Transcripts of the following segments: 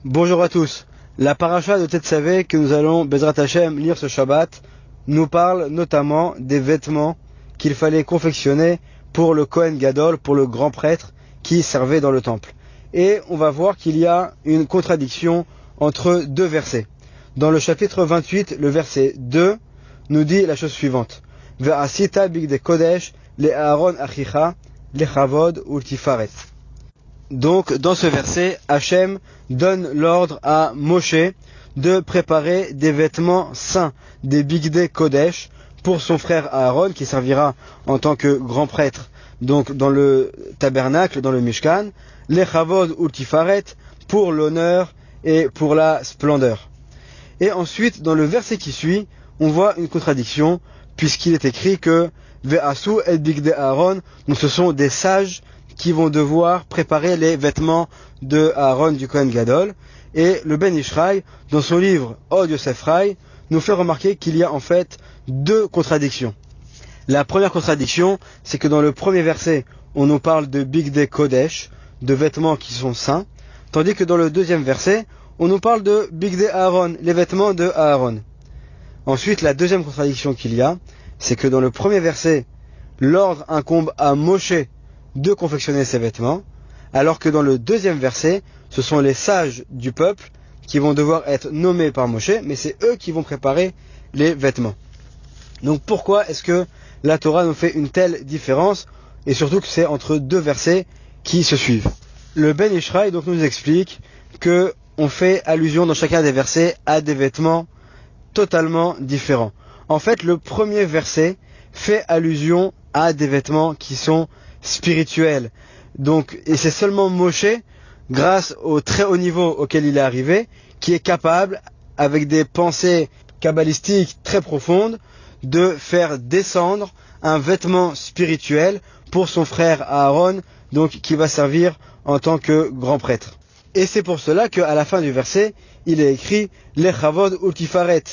Bonjour à tous. La paracha de Tetzavé que nous allons, Bezrat Hashem, lire ce Shabbat, nous parle notamment des vêtements qu'il fallait confectionner pour le Kohen Gadol, pour le grand prêtre qui servait dans le temple. Et on va voir qu'il y a une contradiction entre deux versets. Dans le chapitre 28, le verset 2 nous dit la chose suivante. Ve'asita bigde kodesh le Aaron achicha le chavod ultifaret. Donc, dans ce verset, Hachem donne l'ordre à Moshe de préparer des vêtements saints, des bigdei kodesh, pour son frère Aaron, qui servira en tant que grand prêtre, donc dans le tabernacle, dans le Mishkan, les chavod ultifaret, pour l'honneur et pour la splendeur. Et ensuite, dans le verset qui suit, on voit une contradiction, puisqu'il est écrit que Ve'asu et bigdei Aaron, donc ce sont des sages qui vont devoir préparer les vêtements de Aaron du Kohen Gadol. Et le Ben Ishraï, dans son livre Od Yosef Rai, nous fait remarquer qu'il y a en fait deux contradictions. La première contradiction, c'est que dans le premier verset, on nous parle de bigdei kodesh, de vêtements qui sont saints, tandis que dans le deuxième verset, on nous parle de bigdei Aaron, les vêtements de Aaron. Ensuite, la deuxième contradiction qu'il y a, c'est que dans le premier verset, l'ordre incombe à Moshe de confectionner ces vêtements, alors que dans le deuxième verset, ce sont les sages du peuple qui vont devoir être nommés par Moshe, mais c'est eux qui vont préparer les vêtements. Donc pourquoi est-ce que la Torah nous fait une telle différence, et surtout que c'est entre deux versets qui se suivent? Le Ben Ishraï donc nous explique que on fait allusion dans chacun des versets à des vêtements totalement différents. En fait, le premier verset fait allusion à des vêtements qui sont spirituel. Donc, et c'est seulement Moshe, grâce au très haut niveau auquel il est arrivé, qui est capable, avec des pensées kabbalistiques très profondes, de faire descendre un vêtement spirituel pour son frère Aaron, donc qui va servir en tant que grand prêtre. Et c'est pour cela qu'à la fin du verset, il est écrit les chavod ultifaret,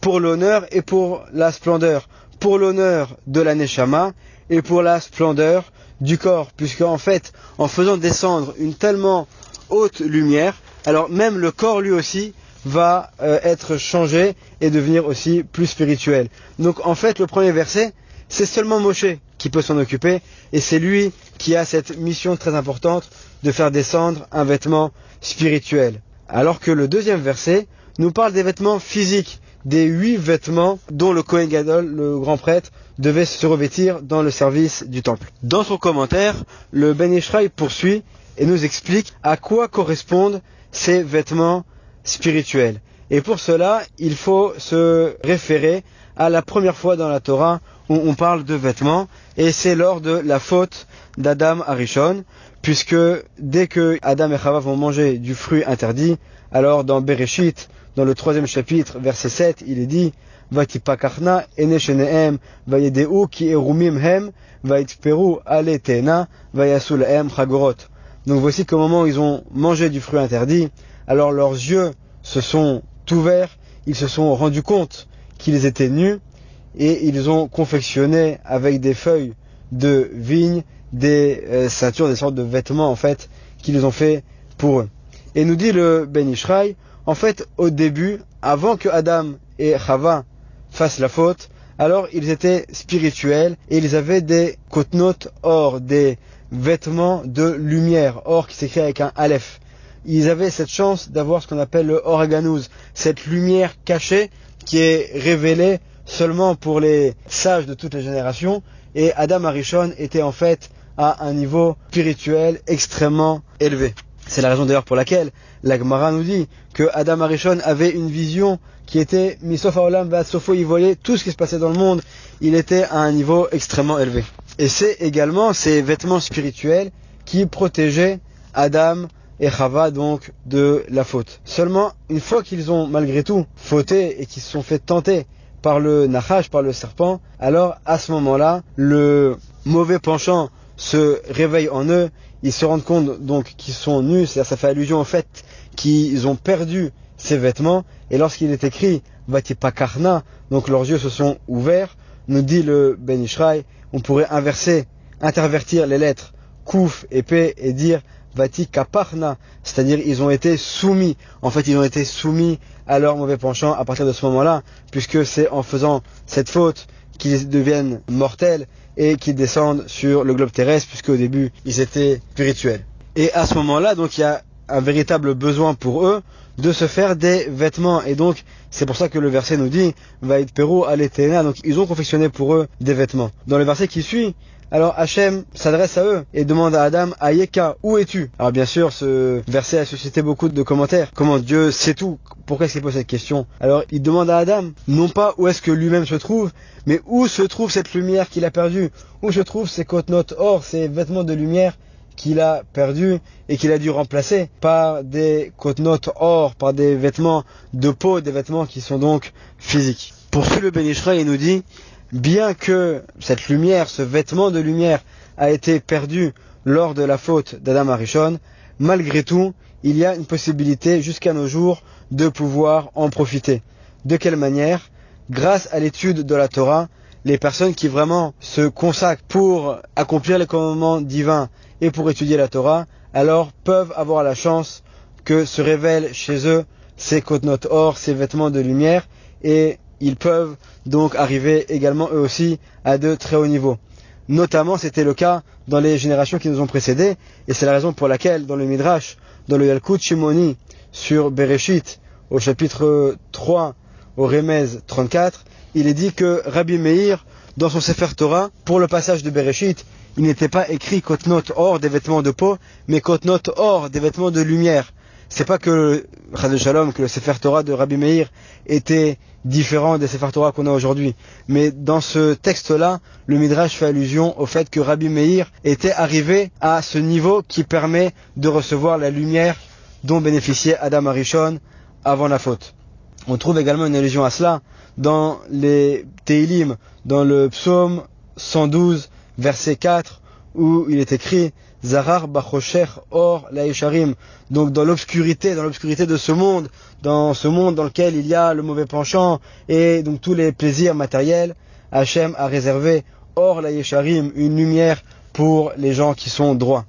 pour l'honneur et pour la splendeur, pour l'honneur de la neshama et pour la splendeur du corps, puisque en fait, en faisant descendre une tellement haute lumière, alors même le corps lui aussi va être changé et devenir aussi plus spirituel. Donc en fait, le premier verset, c'est seulement Moshe qui peut s'en occuper, et c'est lui qui a cette mission très importante de faire descendre un vêtement spirituel. Alors que le deuxième verset nous parle des vêtements physiques, des 8 vêtements dont le Kohen Gadol, le grand prêtre, devait se revêtir dans le service du temple. Dans son commentaire, le Ben Ishraï poursuit et nous explique à quoi correspondent ces vêtements spirituels. Et pour cela, il faut se référer à la première fois dans la Torah où on parle de vêtements, et c'est lors de la faute d'Adam Arishon, puisque dès que Adam et Chava vont manger du fruit interdit, alors dans Bereshit, dans le 3e chapitre, verset 7, il est dit Vatipakachna ene shenehem vayedeu ki erumim hem vayitperu ale tena vayasu lahem chagorot. Donc voici qu'au moment où ils ont mangé du fruit interdit, alors leurs yeux se sont ouverts, ils se sont rendus compte qu'ils étaient nus, et ils ont confectionné avec des feuilles de vigne des ceintures, des sortes de vêtements en fait qu'ils ont fait pour eux. Et nous dit le Ben Ishraï, en fait, au début, avant que Adam et Chava fassent la faute, alors ils étaient spirituels et ils avaient des kotnot or, des vêtements de lumière, or qui s'écrit avec un aleph. Ils avaient cette chance d'avoir ce qu'on appelle le or haganouz, cette lumière cachée qui est révélée seulement pour les sages de toutes les générations, et Adam Arishon était en fait à un niveau spirituel extrêmement élevé. C'est la raison d'ailleurs pour laquelle la Gemara nous dit que Adam Arishon avait une vision qui était Misof haolam ve'ad sofo, il voyait tout ce qui se passait dans le monde, il était à un niveau extrêmement élevé. Et c'est également ces vêtements spirituels qui protégeaient Adam et Chava donc de la faute. Seulement, une fois qu'ils ont malgré tout fauté et qu'ils se sont fait tenter par le nachash, par le serpent, alors à ce moment-là, le mauvais penchant se réveille en eux, ils se rendent compte donc qu'ils sont nus, c'est-à-dire ça fait allusion au fait qu'ils ont perdu ces vêtements, et lorsqu'il est écrit Vatipakachna, donc leurs yeux se sont ouverts, nous dit le Ben Ishraï, on pourrait intervertir les lettres Kouf et P et dire vati kaparna, c'est-à-dire ils ont été soumis. En fait, ils ont été soumis à leur mauvais penchant à partir de ce moment-là, puisque c'est en faisant cette faute qu'ils deviennent mortels et qu'ils descendent sur le globe terrestre, puisque au début ils étaient spirituels. Et à ce moment-là, donc il y a un véritable besoin pour eux de se faire des vêtements. Et donc, c'est pour ça que le verset nous dit Vaïd Perou Aletena. Donc, ils ont confectionné pour eux des vêtements. Dans le verset qui suit, alors Hachem s'adresse à eux et demande à Adam Ayeka, où es-tu? Alors, bien sûr, ce verset a suscité beaucoup de commentaires. Comment Dieu sait tout? Pourquoi est-ce qu'il pose cette question? Alors, il demande à Adam, non pas où est-ce que lui-même se trouve, mais où se trouve cette lumière qu'il a perdue? Où se trouvent ces côtes-notes or, ces vêtements de lumière qu'il a perdu et qu'il a dû remplacer par des côtes-notes or, par des vêtements de peau, des vêtements qui sont donc physiques. Poursuit le Ben Ish Chai et nous dit, bien que cette lumière, ce vêtement de lumière a été perdu lors de la faute d'Adam Arishon, malgré tout, il y a une possibilité jusqu'à nos jours de pouvoir en profiter. De quelle manière? Grâce à l'étude de la Torah, les personnes qui vraiment se consacrent pour accomplir les commandements divins et pour étudier la Torah, alors peuvent avoir la chance que se révèlent chez eux ces côtes-notes or, ces vêtements de lumière, et ils peuvent donc arriver également eux aussi à de très hauts niveaux. Notamment, c'était le cas dans les générations qui nous ont précédés, et c'est la raison pour laquelle dans le Midrash, dans le Yalkut Shimoni, sur Bereshit, au chapitre 3, au Remez 34, il est dit que Rabbi Meir, dans son Sefer Torah, pour le passage de Bereshit, il n'était pas écrit côte-note or des vêtements de peau, mais côte-note or des vêtements de lumière. C'est pas que le Sefer Torah de Rabbi Meir était différent des Sefer Torah qu'on a aujourd'hui. Mais dans ce texte-là, le Midrash fait allusion au fait que Rabbi Meir était arrivé à ce niveau qui permet de recevoir la lumière dont bénéficiait Adam Arishon avant la faute. On trouve également une allusion à cela dans les Teilim, dans le psaume 112, verset 4, où il est écrit Zarar bachosher or laïcharim. Donc dans l'obscurité de ce monde dans lequel il y a le mauvais penchant et donc tous les plaisirs matériels, Hachem a réservé or laïcharim, une lumière pour les gens qui sont droits.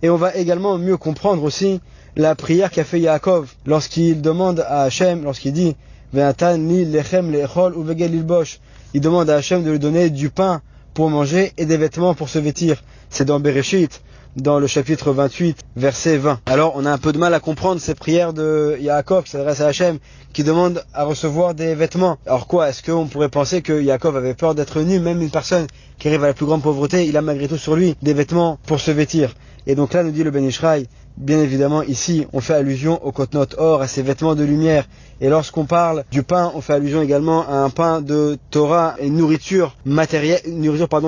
Et on va également mieux comprendre aussi la prière qu'a fait Yaakov lorsqu'il demande à Hachem, lorsqu'il dit Ve'atan li lechem le'echol uvegel lilbosh. Il demande à Hachem de lui donner du pain pour manger et des vêtements pour se vêtir. C'est dans Bereshit, dans le chapitre 28, verset 20. Alors on a un peu de mal à comprendre ces prières de Yaakov qui s'adresse à Hachem, qui demande à recevoir des vêtements. Alors quoi, est-ce qu'on pourrait penser que Yaakov avait peur d'être nu? Même une personne qui arrive à la plus grande pauvreté, il a malgré tout sur lui des vêtements pour se vêtir. Et donc là nous dit le Ben Ish Chai, bien évidemment ici on fait allusion aux côtes-notes or, à ces vêtements de lumière. Et lorsqu'on parle du pain, on fait allusion également à un pain de Torah, une nourriture matérielle,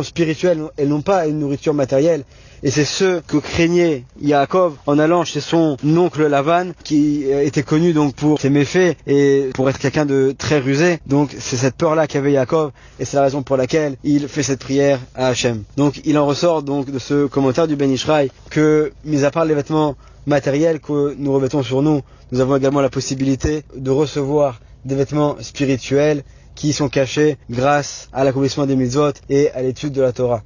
spirituelle, et non pas une nourriture matérielle. Et c'est ce que craignait Yaakov en allant chez son oncle Lavan, qui était connu donc pour ses méfaits et pour être quelqu'un de très rusé. Donc c'est cette peur-là qu'avait Yaakov, et c'est la raison pour laquelle il fait cette prière à Hachem. Donc il en ressort donc de ce commentaire du Ben Ish Chai que, mis à part les vêtements matériels que nous revêtons sur nous, nous avons également la possibilité de recevoir des vêtements spirituels qui sont cachés grâce à l'accomplissement des mitzvot et à l'étude de la Torah.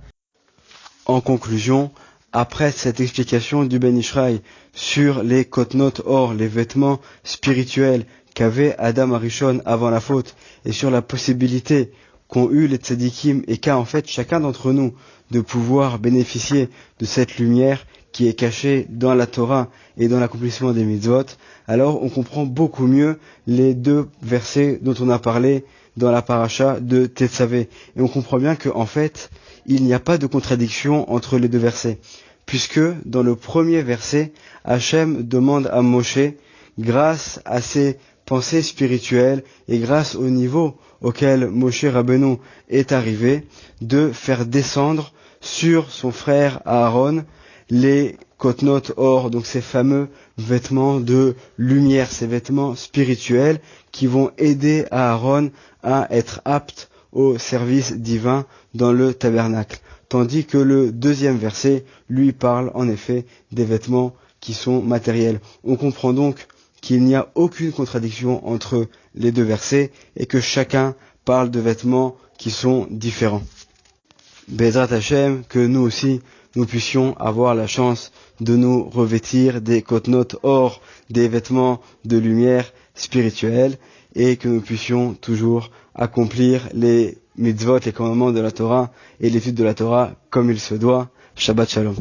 En conclusion, après cette explication du Ben Ish Chai sur les côtes-notes or, les vêtements spirituels qu'avait Adam Arishon avant la faute, et sur la possibilité qu'ont eu les tzadikim et qu'a en fait chacun d'entre nous de pouvoir bénéficier de cette lumière qui est cachée dans la Torah et dans l'accomplissement des mitzvot, alors on comprend beaucoup mieux les deux versets dont on a parlé dans la paracha de Tetzavé. Et on comprend bien qu'en fait, il n'y a pas de contradiction entre les deux versets, puisque dans le premier verset, Hachem demande à Moshe, grâce à ses pensées spirituelles et grâce au niveau auquel Moshe Rabbeinu est arrivé, de faire descendre sur son frère Aaron les côtes-notes or, donc ces fameux vêtements de lumière, ces vêtements spirituels qui vont aider Aaron à être apte au service divin dans le tabernacle. Tandis que le deuxième verset lui parle en effet des vêtements qui sont matériels. On comprend donc qu'il n'y a aucune contradiction entre les deux versets et que chacun parle de vêtements qui sont différents. Bezrat Hashem, que nous aussi, nous puissions avoir la chance de nous revêtir des kotnot or, des vêtements de lumière spirituelle, et que nous puissions toujours accomplir les mitzvot, les commandements de la Torah et l'étude de la Torah comme il se doit. Shabbat Shalom.